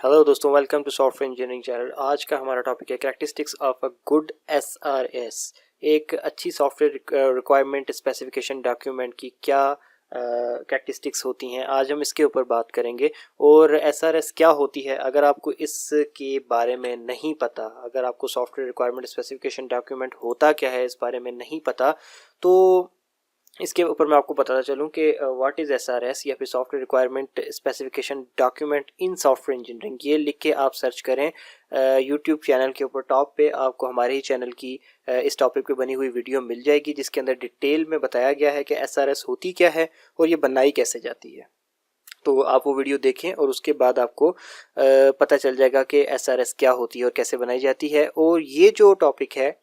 Hello दोस्तों, welcome to software engineering channel. आज का हमारा टॉपिक है characteristics of a good SRS. एक अच्छी सॉफ्टवेयर रिक्वायरमेंट स्पेसिफिकेशन डॉक्यूमेंट की क्या कैरेक्टरिस्टिक्स होती हैं, आज हम इसके ऊपर बात करेंगे। और एसआरएस क्या होती है, अगर आपको इसके बारे में नहीं पता, अगर आपको सॉफ्टवेयर रिक्वायरमेंट स्पेसिफिकेशन डॉक्यूमेंट होता क्या है इस बारे में नहीं पता, तो इसके ऊपर मैं आपको बताता चलूँ कि व्हाट इज़ एसआरएस या फिर software requirement specification document in software engineering. ये लिख के आप सर्च करें यूट्यूब चैनल के ऊपर, टॉप पे आपको हमारे ही चैनल की इस टॉपिक पे बनी हुई वीडियो मिल जाएगी, जिसके अंदर डिटेल में बताया गया है कि एसआरएस होती क्या है और ये बनाई कैसे जाती है। तो आप वो वीडियो देखें और उसके बाद आपको पता चल जाएगा कि एसआरएस क्या होती है और कैसे बनाई जाती है। और ये जो टॉपिक है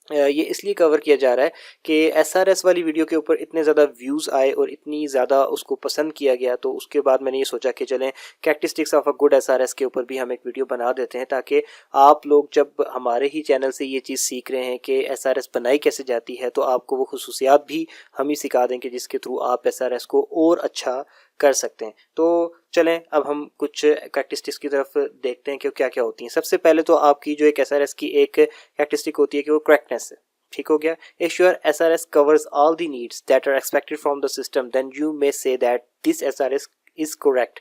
ये इसलिए कवर किया जा रहा है कि एसआरएस वाली वीडियो के ऊपर इतने ज़्यादा व्यूज़ आए और इतनी ज़्यादा उसको पसंद किया गया, तो उसके बाद मैंने ये सोचा कि चलें characteristics of a good SRS के ऊपर भी हम एक वीडियो बना देते हैं, ताकि आप लोग जब हमारे ही चैनल से ये चीज़ सीख रहे हैं कि एसआरएस बनाई कैसे जाती है, तो आपको वो खुसूसियात भी हम ही सिखा दें कि जिसके थ्रू आप एसआरएस को और अच्छा कर सकते हैं। तो चलें अब हम कुछ कैरेक्टरिस्टिक्स की तरफ देखते हैं कि क्या क्या होती हैं। सबसे पहले तो आपकी जो एक एसआरएस की एक कैरेक्टरिस्टिक होती है कि वो करेक्टनेस है। ठीक हो गया। If your SRS covers all the needs that are expected from the system, then you may say that this SRS is correct.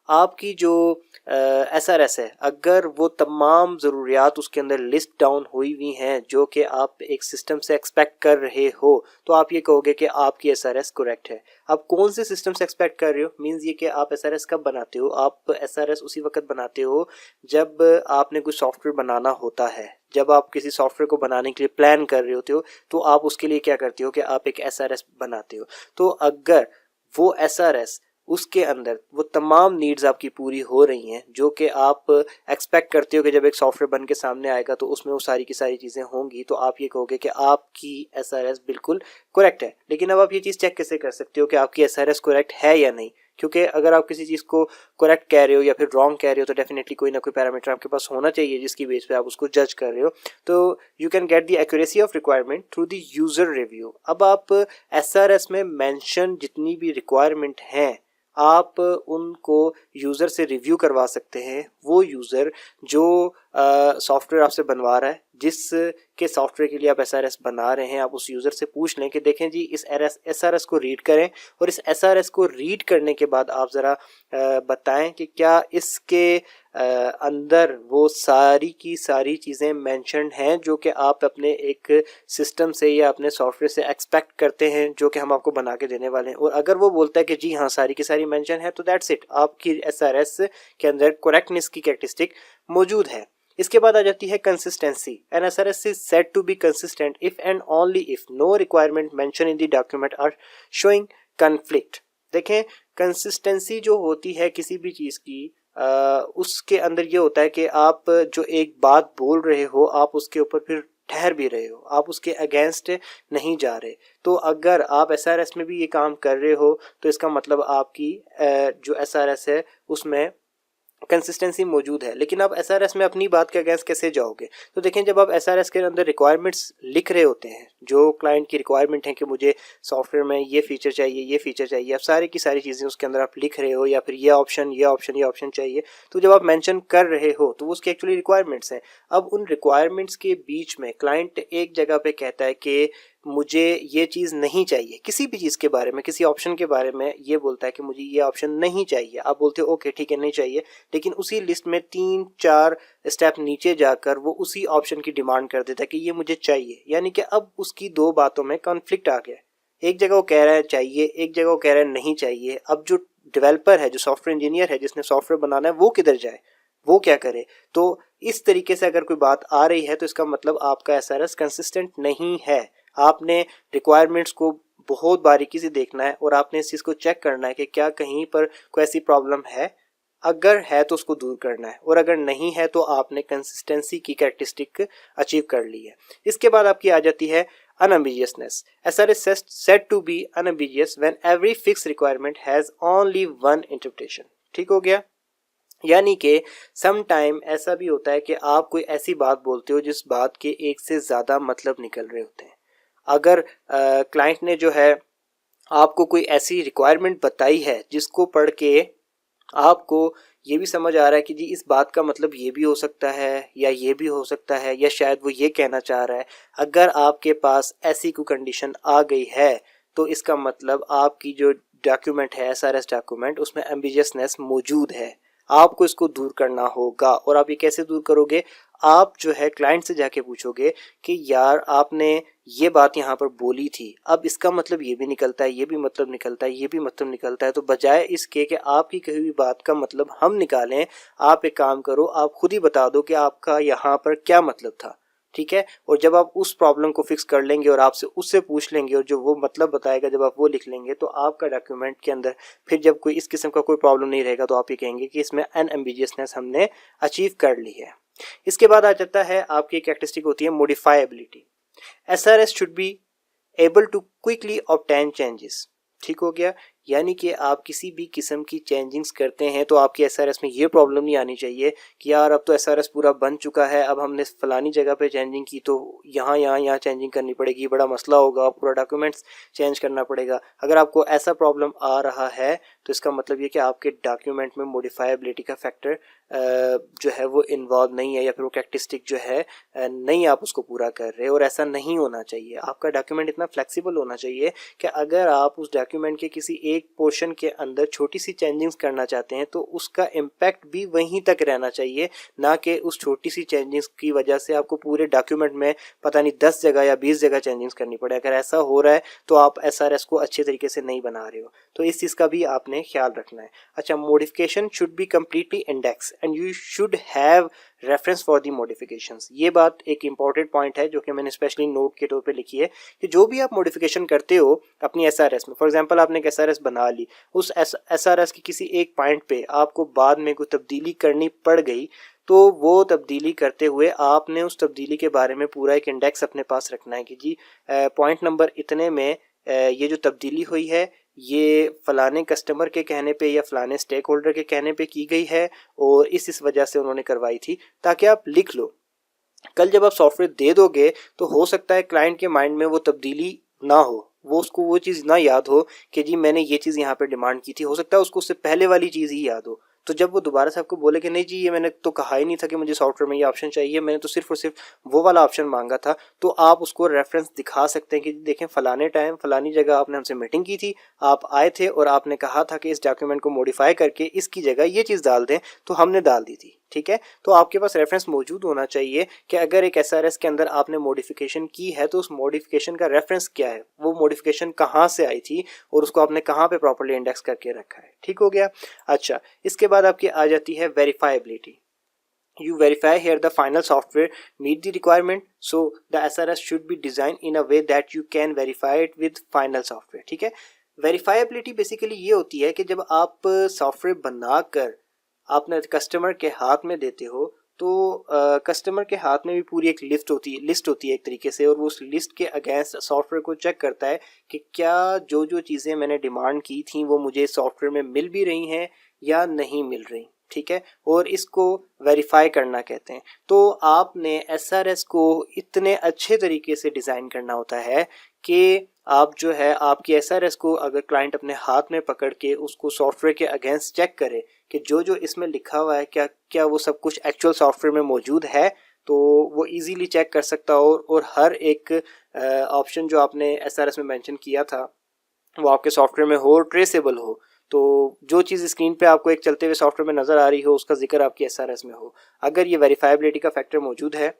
आपकी जो एसआरएस है, अगर वो तमाम ज़रूरियात उसके अंदर लिस्ट डाउन हुई हुई हैं जो कि आप एक सिस्टम से एक्सपेक्ट कर रहे हो, तो आप ये कहोगे कि आपकी एसआरएस करेक्ट है। आप कौन से सिस्टम से एक्सपेक्ट कर रहे हो, मीन्स ये कि आप एसआरएस कब बनाते हो। आप एसआरएस उसी वक्त बनाते हो जब आपने कुछ सॉफ्टवेयर बनाना होता है। जब आप किसी सॉफ्टवेयर को बनाने के लिए प्लान कर रहे होते हो, तो आप उसके लिए क्या करते हो कि आप एक एसआरएस बनाते हो। तो अगर वो एसआरएस उसके अंदर वो तमाम नीड्स आपकी पूरी हो रही हैं जो कि आप एक्सपेक्ट करते हो कि जब एक सॉफ्टवेयर बन के सामने आएगा तो उसमें वो सारी की सारी चीज़ें होंगी, तो आप ये कहोगे कि आपकी एसआरएस बिल्कुल करेक्ट है। लेकिन अब आप ये चीज़ चेक कैसे कर सकते हो कि आपकी एसआरएस करेक्ट है या नहीं, क्योंकि अगर आप किसी चीज़ को करेक्ट कह रहे हो या फिर रॉन्ग कह रहे हो, तो डेफिनेटली कोई ना कोई पैरामीटर आपके पास होना चाहिए जिसकी बेस पे आप उसको जज कर रहे हो। तो you can get the accuracy of requirement through the user review. अब आप एसआरएस में मेंशन जितनी भी रिक्वायरमेंट हैं, आप उनको यूज़र से रिव्यू करवा सकते हैं। वो यूज़र जो सॉफ्टवेयर आपसे बनवा रहा है, जिस के सॉफ्टवेयर के लिए आप एसआरएस बना रहे हैं, आप उस यूज़र से पूछ लें कि देखें जी इस एसआरएस को रीड करें, और इस एसआरएस को रीड करने के बाद आप ज़रा बताएं कि क्या इसके अंदर वो सारी की सारी चीज़ें मेंशन्ड हैं जो कि आप अपने एक सिस्टम से या अपने सॉफ्टवेयर से एक्सपेक्ट करते हैं, जो कि हम आपको बना के देने वाले हैं। और अगर वो बोलता है कि जी हाँ सारी की सारी मेंशन है, तो दैट्स इट, आपकी एसआरएस के अंदर करेक्टनेस की कैरेक्टरिस्टिक मौजूद है। इसके बाद आ जाती है consistency. An SRS is said to be consistent if and only if no requirement mention in the document are showing conflict. देखें, कंसिस्टेंसी जो होती है किसी भी चीज़ की, उसके अंदर ये होता है कि आप जो एक बात बोल रहे हो, आप उसके ऊपर फिर ठहर भी रहे हो, आप उसके अगेंस्ट नहीं जा रहे। तो अगर आप एसआरएस में भी ये काम कर रहे हो, तो इसका मतलब आपकी जो एसआरएस है उसमें कंसिस्टेंसी मौजूद है। लेकिन आप एसआरएस में अपनी बात के अगेंस्ट कैसे जाओगे। तो देखें, जब आप एसआरएस के अंदर रिक्वायरमेंट्स लिख रहे होते हैं, जो क्लाइंट की रिक्वायरमेंट है कि मुझे सॉफ्टवेयर में ये फीचर चाहिए, ये फीचर चाहिए, आप सारी की सारी चीज़ें उसके अंदर आप लिख रहे हो, या फिर ये ऑप्शन ये ऑप्शन ये ऑप्शन चाहिए, तो जब आप मेंशन कर रहे हो तो वो उसकी एक्चुअली रिक्वायरमेंट्स हैं। अब उन रिक्वायरमेंट्स के बीच में क्लाइंट एक जगह पे कहता है कि मुझे ये चीज़ नहीं चाहिए, किसी भी चीज़ के बारे में, किसी ऑप्शन के बारे में ये बोलता है कि मुझे ये ऑप्शन नहीं चाहिए। आप बोलते हो ओके ठीक है नहीं चाहिए, लेकिन उसी लिस्ट में 3-4 स्टेप नीचे जाकर वो उसी ऑप्शन की डिमांड कर देता है कि ये मुझे चाहिए। यानी कि अब उसकी दो बातों में कॉन्फ्लिक्ट आ गया। एक जगह वो कह रहा है चाहिए, एक जगह वो कह रहा है नहीं चाहिए। अब जो डेवलपर है, जो सॉफ्टवेयर इंजीनियर है, जिसने सॉफ्टवेयर बनाना है, वो किधर जाए, वो क्या करे। तो इस तरीके से अगर कोई बात आ रही है, तो इसका मतलब आपका एसआरएस कंसिस्टेंट नहीं है। आपने रिक्वायरमेंट्स को बहुत बारीकी से देखना है और आपने इस चीज़ को चेक करना है कि क्या कहीं पर कोई ऐसी प्रॉब्लम है। अगर है तो उसको दूर करना है, और अगर नहीं है तो आपने कंसिस्टेंसी की कैरेक्टरिस्टिक अचीव कर ली है। इसके बाद आपकी आ जाती है unambiguousness. SR is said to be unambiguous when every fixed requirement has only one interpretation. ठीक हो गया। यानी कि सम टाइम ऐसा भी होता है कि आप कोई ऐसी बात बोलते हो जिस बात के एक से ज़्यादा मतलब निकल रहे होते हैं। अगर क्लाइंट ने जो है आपको कोई ऐसी रिक्वायरमेंट बताई है जिसको पढ़ के आपको ये भी समझ आ रहा है कि जी इस बात का मतलब ये भी हो सकता है या ये भी हो सकता है या शायद वो ये कहना चाह रहा है। अगर आपके पास ऐसी कोई कंडीशन आ गई है तो इसका मतलब आपकी जो डॉक्यूमेंट है एसआरएस डॉक्यूमेंट उसमें एम्बिगियसनेस मौजूद है। आपको इसको दूर करना होगा। और आप ये कैसे दूर करोगे? आप जो है क्लाइंट से जाके पूछोगे कि यार आपने ये बात यहाँ पर बोली थी, अब इसका मतलब ये भी निकलता है, ये भी मतलब निकलता है, ये भी मतलब निकलता है, तो बजाय इसके कि आपकी कही हुई बात का मतलब हम निकालें, आप एक काम करो, आप खुद ही बता दो कि आपका यहाँ पर क्या मतलब था। ठीक है। और जब आप उस प्रॉब्लम को फिक्स कर लेंगे और आपसे उससे पूछ लेंगे और जो वो मतलब बताएगा जब आप वो लिख लेंगे तो आपका डॉक्यूमेंट के अंदर फिर जब कोई इस किस्म का कोई प्रॉब्लम नहीं रहेगा तो आप ये कहेंगे कि इसमें अनएम्बिगियसनेस हमने अचीव कर ली है। इसके बाद आ जाता है आपकी कैरेक्टरिस्टिक होती है modifiability. SRS should be able to quickly obtain changes. ठीक हो गया। यानी कि आप किसी भी किस्म की चेंजिंग्स करते हैं तो आपकी एसआरएस में ये प्रॉब्लम नहीं आनी चाहिए कि यार अब तो एसआरएस पूरा बन चुका है, अब हमने फलानी जगह पे चेंजिंग की तो यहाँ चेंजिंग करनी पड़ेगी, बड़ा मसला होगा, पूरा डॉक्यूमेंट्स चेंज करना पड़ेगा। अगर आपको ऐसा प्रॉब्लम आ रहा है तो इसका मतलब ये कि आपके डॉक्यूमेंट में मॉडिफाइबिलिटी का फैक्टर जो है वो इन्वॉल्व नहीं है या फिर वो कैरेक्टरिस्टिक जो है नहीं आप उसको पूरा कर रहे। और ऐसा नहीं होना चाहिए। आपका डॉक्यूमेंट इतना फ्लेक्सिबल होना चाहिए कि अगर आप उस डॉक्यूमेंट के किसी एक पोर्शन के अंदर छोटी सी चेंजिंग्स करना चाहते हैं तो उसका इम्पैक्ट भी वहीं तक रहना चाहिए, ना कि उस छोटी सी चेंजिंग्स की वजह से आपको पूरे डॉक्यूमेंट में पता नहीं 10 जगह या 20 जगह चेंजिंग्स करनी पड़े। अगर ऐसा हो रहा है तो आप एसआरएस को अच्छे तरीके से नहीं बना रहे हो। तो इस चीज़ का भी आपने ख्याल रखना है। अच्छा, modification should be completely index and you should have reference for the modifications. ये बात एक इंपॉर्टेंट पॉइंट है जो कि मैंने स्पेशली नोट के तौर पे लिखी है कि जो भी आप मॉडिफिकेशन करते हो अपनी एसआरएस में, फॉर एग्जांपल आपने एक एसआरएस बना ली, उस एसआरएस की किसी एक पॉइंट पे आपको बाद में कोई तब्दीली करनी पड़ गई तो वो तब्दीली करते हुए आपने उस तब्दीली के बारे में पूरा एक इंडेक्स अपने पास रखना है कि जी पॉइंट नंबर इतने में ये जो तब्दीली हुई है ये फलाने कस्टमर के कहने पे या फलाने स्टेक होल्डर के कहने पे की गई है और इस वजह से उन्होंने करवाई थी, ताकि आप लिख लो। कल जब आप सॉफ्टवेयर दे दोगे तो हो सकता है क्लाइंट के माइंड में वो तब्दीली ना हो, वो उसको वो चीज़ ना याद हो कि जी मैंने ये चीज़ यहाँ पे डिमांड की थी। हो सकता है उसको उससे पहले वाली चीज़ ही याद हो। तो जब वो दोबारा से आपको बोले कि नहीं जी ये मैंने तो कहा ही नहीं था कि मुझे सॉफ्टवेयर में ये ऑप्शन चाहिए, मैंने तो सिर्फ और सिर्फ वो वाला ऑप्शन मांगा था, तो आप उसको रेफरेंस दिखा सकते हैं कि देखें फलाने टाइम फलानी जगह आपने हमसे मीटिंग की थी, आप आए थे और आपने कहा था कि इस डॉक्यूमेंट को मॉडिफाई करके इसकी जगह ये चीज़ डाल दें, तो हमने डाल दी थी। ठीक है। तो आपके पास रेफरेंस मौजूद होना चाहिए कि अगर एक एसआरएस के अंदर आपने मॉडिफिकेशन की है तो उस मॉडिफिकेशन का रेफरेंस क्या है, वो मॉडिफिकेशन कहाँ से आई थी और उसको आपने कहाँ पे प्रॉपर्ली इंडेक्स करके रखा है। ठीक हो गया। अच्छा, इसके बाद आपकी आ जाती है verifiability. You verify here the final software meet the requirement, so the SRS should be designed in a way that you can verify it with final software। ठीक है। वेरीफाइबिलिटी बेसिकली ये होती है कि जब आप सॉफ्टवेयर बनाकर आपने कस्टमर के हाथ में देते हो तो कस्टमर के हाथ में भी पूरी एक लिस्ट होती है एक तरीके से, और वो उस लिस्ट के अगेंस्ट सॉफ्टवेयर को चेक करता है कि क्या जो जो चीज़ें मैंने डिमांड की थी वो मुझे सॉफ्टवेयर में मिल भी रही हैं या नहीं मिल रही। ठीक है। और इसको वेरीफाई करना कहते हैं। तो आपने एसआरएस को इतने अच्छे तरीके से डिज़ाइन करना होता है कि आप जो है आपकी एसआरएस को अगर क्लाइंट अपने हाथ में पकड़ के उसको सॉफ्टवेयर के अगेंस्ट चेक करे कि जो जो इसमें लिखा हुआ है क्या क्या वो सब कुछ एक्चुअल सॉफ्टवेयर में मौजूद है, तो वो इजीली चेक कर सकता हो और हर एक ऑप्शन जो आपने एसआरएस में मेंशन किया था वो आपके सॉफ्टवेयर में हो, ट्रेसेबल हो। तो जो चीज़ स्क्रीन पे आपको एक चलते हुए सॉफ्टवेयर में नज़र आ रही हो उसका जिक्र आपकी एसआरएस में हो। अगर ये वेरीफाइबिलिटी का फैक्टर मौजूद है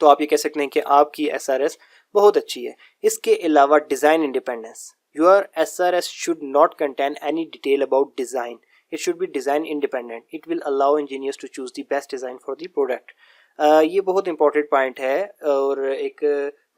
तो आप ये कह सकते हैं कि आपकी एसआरएस बहुत अच्छी है। इसके अलावा design independence. Your SRS should not contain any detail about design, it should be design independent, it will allow engineers to choose the best design for the product. ये बहुत इंपॉर्टेंट पॉइंट है और एक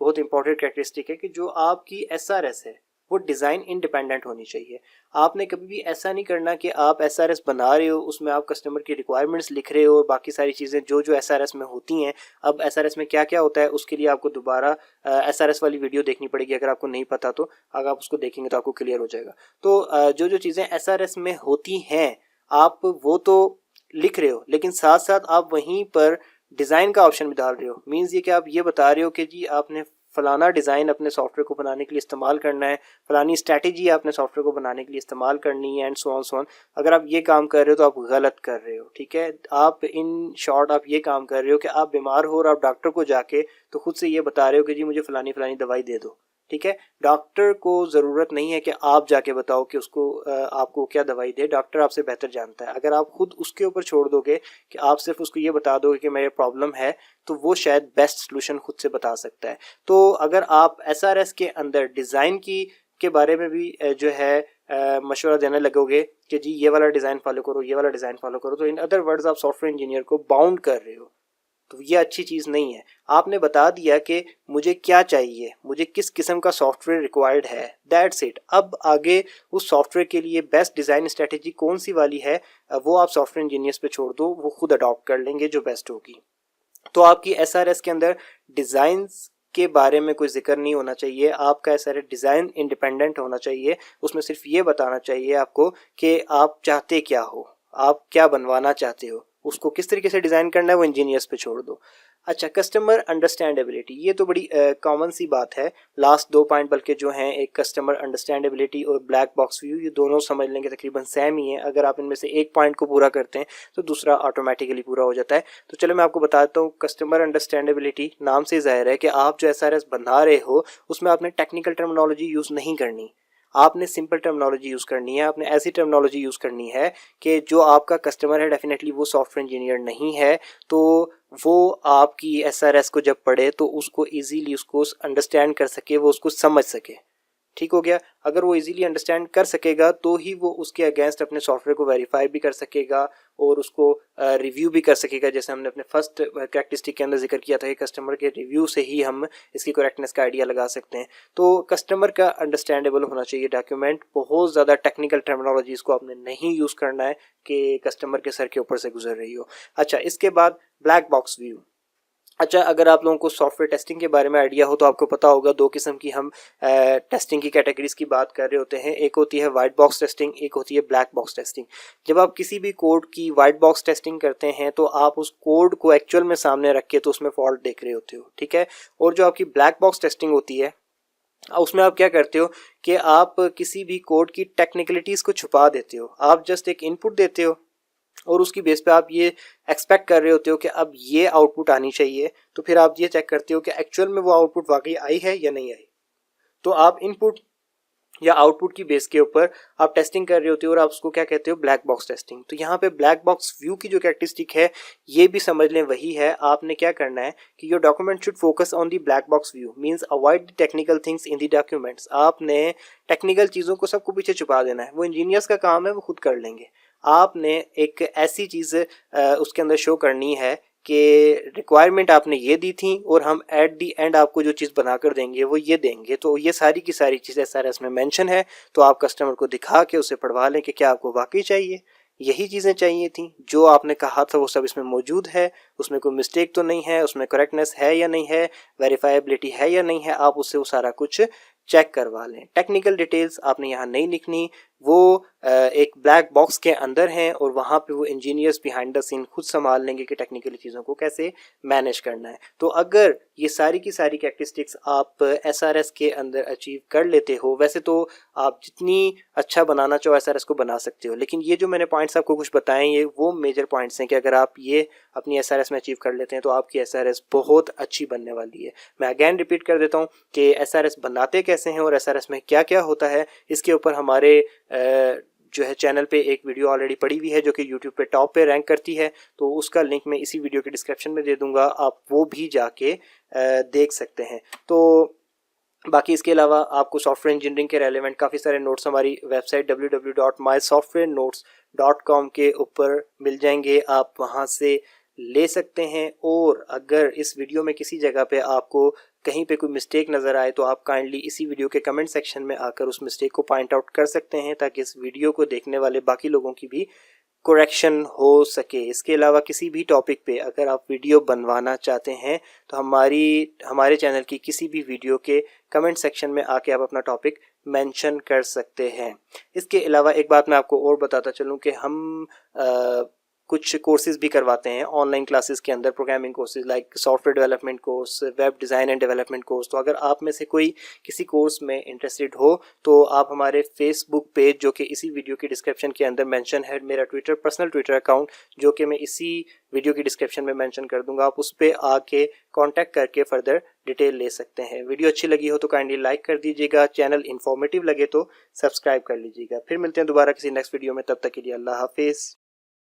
बहुत इंपॉर्टेंट कैरेक्टरिस्टिक है कि जो आपकी एसआरएस है वो डिज़ाइन इंडिपेंडेंट होनी चाहिए। आपने कभी भी ऐसा नहीं करना कि आप एसआरएस बना रहे हो उसमें आप कस्टमर की रिक्वायरमेंट्स लिख रहे हो, बाकी सारी चीज़ें जो जो एसआरएस में होती हैं। अब एसआरएस में क्या क्या होता है उसके लिए आपको दोबारा एसआरएस वाली वीडियो देखनी पड़ेगी, अगर आपको नहीं पता तो अगर आप उसको देखेंगे तो आपको क्लियर हो जाएगा। तो जो जो चीज़ें एसआरएस में होती हैं आप वो तो लिख रहे हो, लेकिन साथ साथ आप वहीं पर डिज़ाइन का ऑप्शन भी डाल रहे हो। मीन्स ये कि आप ये बता रहे हो कि जी आपने फलाना डिज़ाइन अपने सॉफ्टवेयर को बनाने के लिए इस्तेमाल करना है, फलानी स्ट्रैटेजी अपने सॉफ्टवेयर को बनाने के लिए इस्तेमाल करनी है एंड सो ऑन। अगर आप ये काम कर रहे हो तो आप गलत कर रहे हो, ठीक है। आप इन शॉर्ट आप ये काम कर रहे हो कि आप बीमार हो और आप डॉक्टर को जाके तो खुद से ये बता रहे हो कि जी मुझे फलानी फलानी दवाई दे दो, ठीक है। डॉक्टर को ज़रूरत नहीं है कि आप जाके बताओ कि उसको आपको क्या दवाई दे, डॉक्टर आपसे बेहतर जानता है। अगर आप खुद उसके ऊपर छोड़ दोगे कि आप सिर्फ उसको ये बता दोगे कि मेरे प्रॉब्लम है, तो वो शायद बेस्ट सोल्यूशन खुद से बता सकता है। तो अगर आप SRS के अंदर डिज़ाइन के बारे में भी जो है मशवरा देने लगोगे कि जी ये वाला डिज़ाइन फॉलो करो, ये वाला डिज़ाइन फॉलो करो, तो इन अदर वर्ड्स आप सॉफ्टवेयर इंजीनियर को बाउंड कर रहे हो, तो ये अच्छी चीज़ नहीं है। आपने बता दिया कि मुझे क्या चाहिए, मुझे किस किस्म का सॉफ्टवेयर रिक्वायर्ड है, दैट्स इट। अब आगे उस सॉफ्टवेयर के लिए बेस्ट डिज़ाइन स्ट्रेटेजी कौन सी वाली है वो आप सॉफ्टवेयर इंजीनियर्स पे छोड़ दो, वो खुद अडॉप्ट कर लेंगे जो बेस्ट होगी। तो आपकी SRS के अंदर डिज़ाइंस के बारे में कोई जिक्र नहीं होना चाहिए। आपका SRS डिज़ाइन इंडिपेंडेंट होना चाहिए। उसमें सिर्फ ये बताना चाहिए आपको कि आप चाहते क्या हो, आप क्या बनवाना चाहते हो, उसको किस तरीके से डिज़ाइन करना है वो इंजीनियर्स पे छोड़ दो। अच्छा, कस्टमर अंडरस्टैंडेबिलिटी, ये तो बड़ी कॉमन सी बात है। लास्ट 2 पॉइंट बल्कि जो हैं, एक कस्टमर अंडरस्टैंडेबिलिटी और ब्लैक बॉक्स व्यू, ये दोनों समझ लेंगे तकरीबन सेम ही है। अगर आप इनमें से एक पॉइंट को पूरा करते हैं तो दूसरा ऑटोमेटिकली पूरा हो जाता है। तो चलो मैं आपको बताता हूँ। कस्टमर अंडरस्टैंडेबिलिटी नाम से जाहिर है कि आप जो SRS बना रहे हो उसमें आपने टेक्निकल टर्मिनोलॉजी यूज़ नहीं करनी, आपने सिंपल टर्मिनोलॉजी यूज़ करनी है। आपने ऐसी टर्मिनोलॉजी यूज़ करनी है कि जो आपका कस्टमर है डेफिनेटली वो सॉफ्टवेयर इंजीनियर नहीं है, तो वो आपकी SRS को जब पढ़े तो उसको इजीली उसको अंडरस्टैंड कर सके, वो उसको समझ सके। ठीक हो गया। अगर वो इजीली अंडरस्टैंड कर सकेगा तो ही वो उसके अगेंस्ट अपने सॉफ्टवेयर को वेरीफाई भी कर सकेगा और उसको रिव्यू भी कर सकेगा। जैसे हमने अपने फर्स्ट कैरेक्टरिस्टिक के अंदर जिक्र किया था कि कस्टमर के रिव्यू से ही हम इसकी करेक्टनेस का आइडिया लगा सकते हैं। तो कस्टमर का अंडरस्टैंडेबल होना चाहिए डॉक्यूमेंट। बहुत ज़्यादा टेक्निकल टर्मिनोलॉजीज़ को आपने नहीं यूज़ करना है कि कस्टमर के सर के ऊपर से गुजर रही हो। अच्छा, इसके बाद ब्लैक बॉक्स व्यू। अच्छा, अगर आप लोगों को सॉफ्टवेयर टेस्टिंग के बारे में आइडिया हो तो आपको पता होगा 2 किस्म की हम टेस्टिंग की कैटेगरीज की बात कर रहे होते हैं। एक होती है वाइट बॉक्स टेस्टिंग, एक होती है ब्लैक बॉक्स टेस्टिंग। जब आप किसी भी कोड की वाइट बॉक्स टेस्टिंग करते हैं तो आप उस कोड को एक्चुअल में सामने रख के तो उसमें फॉल्ट देख रहे होते हो, ठीक है। और जो आपकी ब्लैक बॉक्स टेस्टिंग होती है उसमें आप क्या करते हो कि आप किसी भी कोड की टेक्निकलिटीज़ को छुपा देते हो। आप जस्ट एक इनपुट देते हो और उसकी बेस पे आप ये एक्सपेक्ट कर रहे होते हो कि अब ये आउटपुट आनी चाहिए। तो फिर आप ये चेक करते हो कि एक्चुअल में वो आउटपुट वाकई आई है या नहीं आई। तो आप इनपुट या आउटपुट की बेस के ऊपर आप टेस्टिंग कर रहे होते हो और आप उसको क्या कहते हो, ब्लैक बॉक्स टेस्टिंग। तो यहाँ पे ब्लैक बॉक्स व्यू की जो कैरेक्टरिस्टिक है ये भी समझ लें वही है। आपने क्या करना है कि your document should focus on the black box view, means avoid the technical things in the documents. आपने टेक्निकल चीज़ों को सबको पीछे छुपा देना है, वो इंजीनियर्स का काम है, वो खुद कर लेंगे। आपने एक ऐसी चीज़ उसके अंदर शो करनी है कि रिक्वायरमेंट आपने ये दी थी और हम एट दी एंड आपको जो चीज़ बनाकर देंगे वो ये देंगे। तो ये सारी की सारी चीज़ें SRS में मेंशन है, तो आप कस्टमर को दिखा के उसे पढ़वा लें कि क्या आपको वाकई चाहिए, यही चीज़ें चाहिए थी, जो आपने कहा था वो सब इसमें मौजूद है, उसमें कोई मिस्टेक तो नहीं है, उसमें करेक्टनेस है या नहीं है, वेरीफाइबिलिटी है या नहीं है, आप उससे वो सारा कुछ चेक करवा लें। टेक्निकल डिटेल्स आपने यहाँ नहीं लिखनी, वो एक ब्लैक बॉक्स के अंदर हैं और वहाँ पे वो इंजीनियर्स बिहाइंड द सीन खुद संभाल लेंगे कि टेक्निकली चीज़ों को कैसे मैनेज करना है। तो अगर ये सारी की सारी कैरेक्टरिस्टिक्स आप SRS के अंदर अचीव कर लेते हो, वैसे तो आप जितनी अच्छा बनाना चाहो SRS को बना सकते हो, लेकिन ये जो मैंने पॉइंट्स आपको कुछ बताएं ये वो मेजर पॉइंट्स हैं कि अगर आप ये अपनी SRS में अचीव कर लेते हैं तो आपकी SRS बहुत अच्छी बनने वाली है। मैं अगेन रिपीट कर देता हूँ कि SRS बनाते कैसे हैं और SRS में क्या क्या होता है, इसके ऊपर हमारे जो है चैनल पे एक वीडियो ऑलरेडी पड़ी हुई है जो कि यूट्यूब पे टॉप पे रैंक करती है। तो उसका लिंक मैं इसी वीडियो के डिस्क्रिप्शन में दे दूंगा, आप वो भी जाके देख सकते हैं। तो बाकी इसके अलावा आपको सॉफ्टवेयर इंजीनियरिंग के रेलेवेंट काफ़ी सारे नोट्स हमारी वेबसाइट www.mysoftwarenotes.com के ऊपर मिल जाएंगे, आप वहाँ से ले सकते हैं। और अगर इस वीडियो में किसी जगह पे आपको कहीं पे कोई मिस्टेक नज़र आए तो आप काइंडली इसी वीडियो के कमेंट सेक्शन में आकर उस मिस्टेक को पॉइंट आउट कर सकते हैं ताकि इस वीडियो को देखने वाले बाकी लोगों की भी करेक्शन हो सके। इसके अलावा किसी भी टॉपिक पे अगर आप वीडियो बनवाना चाहते हैं तो हमारे चैनल की किसी भी वीडियो के कमेंट सेक्शन में आके आप अपना टॉपिक मेंशन कर सकते हैं। इसके अलावा एक बात मैं आपको और बताता चलूँ कि हम कुछ कोर्सेज भी करवाते हैं ऑनलाइन क्लासेस के अंदर, programming courses like software development course, web design and development course. तो अगर आप में से कोई किसी कोर्स में इंटरेस्टेड हो तो आप हमारे फेसबुक पेज, जो कि इसी वीडियो की डिस्क्रिप्शन के अंदर मेंशन है, मेरा पर्सनल ट्विटर अकाउंट जो कि मैं इसी वीडियो की डिस्क्रिप्शन में मेंशन कर दूंगा, आप उस पर आके कांटेक्ट करके फर्दर डिटेल ले सकते हैं। वीडियो अच्छी लगी हो तो काइंडली लाइक कर दीजिएगा, चैनल इन्फॉर्मेटिव लगे तो सब्सक्राइब कर लीजिएगा। फिर मिलते हैं दोबारा किसी नेक्स्ट वीडियो में, तब तक के लिए अल्लाह हाफिज़।